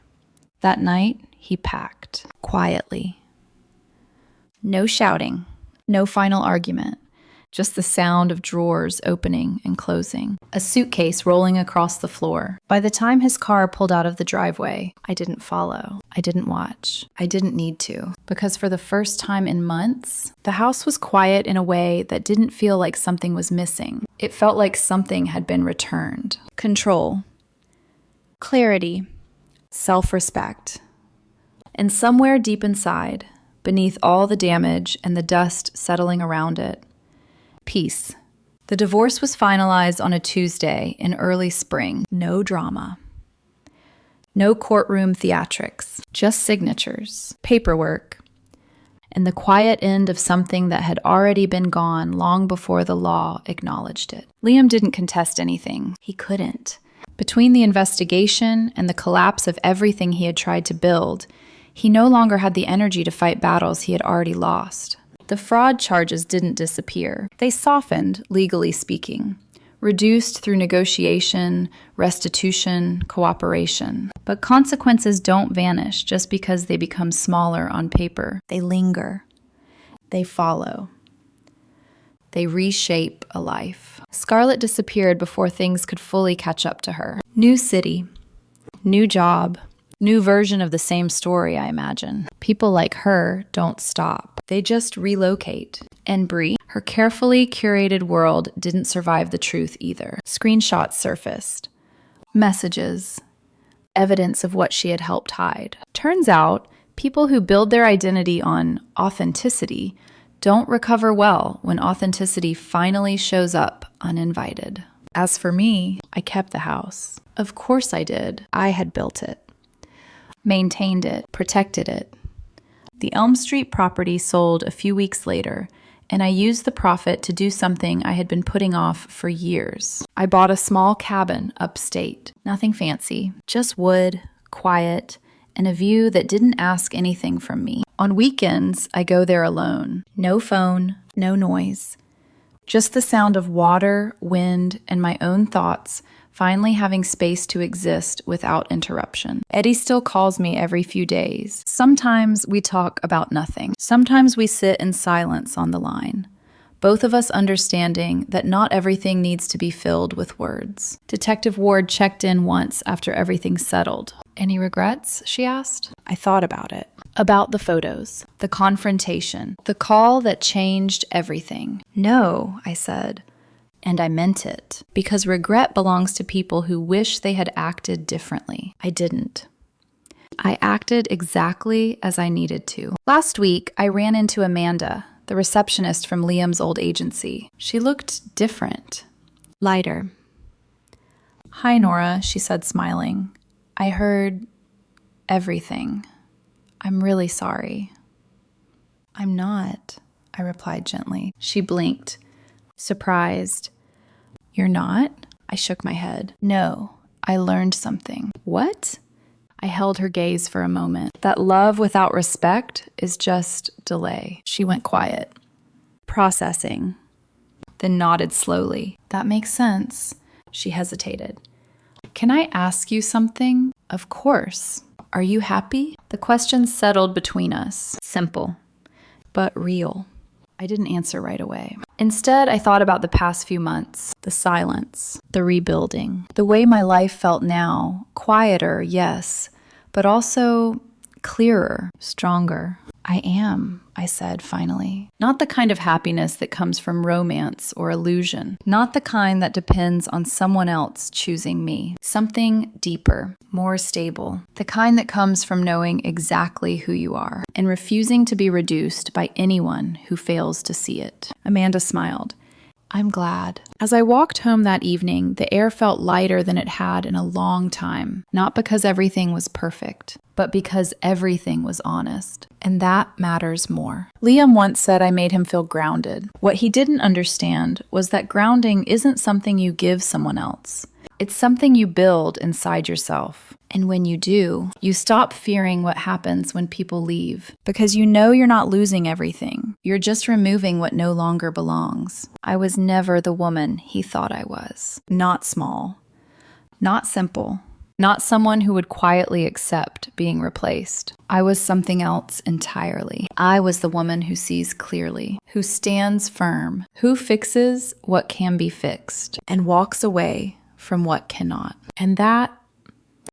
That night, he packed. Quietly. No shouting. No final argument. Just the sound of drawers opening and closing. A suitcase rolling across the floor. By the time his car pulled out of the driveway, I didn't follow. I didn't watch. I didn't need to. Because for the first time in months, the house was quiet in a way that didn't feel like something was missing. It felt like something had been returned. Control. Clarity. Self-respect. And somewhere deep inside, beneath all the damage and the dust settling around it, peace. The divorce was finalized on a Tuesday in early spring. No drama. No courtroom theatrics. Just signatures, paperwork, and the quiet end of something that had already been gone long before the law acknowledged it. Liam didn't contest anything. He couldn't. Between the investigation and the collapse of everything he had tried to build, he no longer had the energy to fight battles he had already lost. The fraud charges didn't disappear. They softened, legally speaking, reduced through negotiation, restitution, cooperation. But consequences don't vanish just because they become smaller on paper. They linger. They follow. They reshape a life. Scarlett disappeared before things could fully catch up to her. New city, new job, new version of the same story, I imagine. People like her don't stop. They just relocate. And Bree, her carefully curated world didn't survive the truth either. Screenshots surfaced. Messages. Evidence of what she had helped hide. Turns out, people who build their identity on authenticity don't recover well when authenticity finally shows up uninvited. As for me, I kept the house. Of course I did. I had built it. Maintained it, protected it. The Elm Street property sold a few weeks later, and I used the profit to do something I had been putting off for years. I bought a small cabin upstate. Nothing fancy, just wood, quiet, and a view that didn't ask anything from me. On weekends, I go there alone. No phone, no noise. Just the sound of water, wind, and my own thoughts finally having space to exist without interruption. Eddie still calls me every few days. Sometimes we talk about nothing. Sometimes we sit in silence on the line, both of us understanding that not everything needs to be filled with words. Detective Ward checked in once after everything settled. Any regrets? She asked. I thought about it. About the photos, the confrontation, the call that changed everything. No, I said. And I meant it, because regret belongs to people who wish they had acted differently. I didn't. I acted exactly as I needed to. Last week, I ran into Amanda, the receptionist from Liam's old agency. She looked different. Lighter. Hi, Nora, she said, smiling. I heard everything. I'm really sorry. I'm not, I replied gently. She blinked, surprised. You're not? I shook my head. No, I learned something. What? I held her gaze for a moment. That love without respect is just delay. She went quiet. Processing. Then nodded slowly. That makes sense. She hesitated. Can I ask you something? Of course. Are you happy? The question settled between us. Simple, but real. I didn't answer right away. Instead, I thought about the past few months, the silence, the rebuilding, the way my life felt now. Quieter, yes, but also clearer, stronger. I am, I said finally. Not the kind of happiness that comes from romance or illusion. Not the kind that depends on someone else choosing me. Something deeper, more stable. The kind that comes from knowing exactly who you are and refusing to be reduced by anyone who fails to see it. Amanda smiled. I'm glad. As I walked home that evening, the air felt lighter than it had in a long time. Not because everything was perfect, but because everything was honest. And that matters more. Liam once said I made him feel grounded. What he didn't understand was that grounding isn't something you give someone else. It's something you build inside yourself. And when you do, you stop fearing what happens when people leave, because you know you're not losing everything. You're just removing what no longer belongs. I was never the woman he thought I was. Not small. Not simple. Not someone who would quietly accept being replaced. I was something else entirely. I was the woman who sees clearly, who stands firm, who fixes what can be fixed, and walks away from what cannot. And that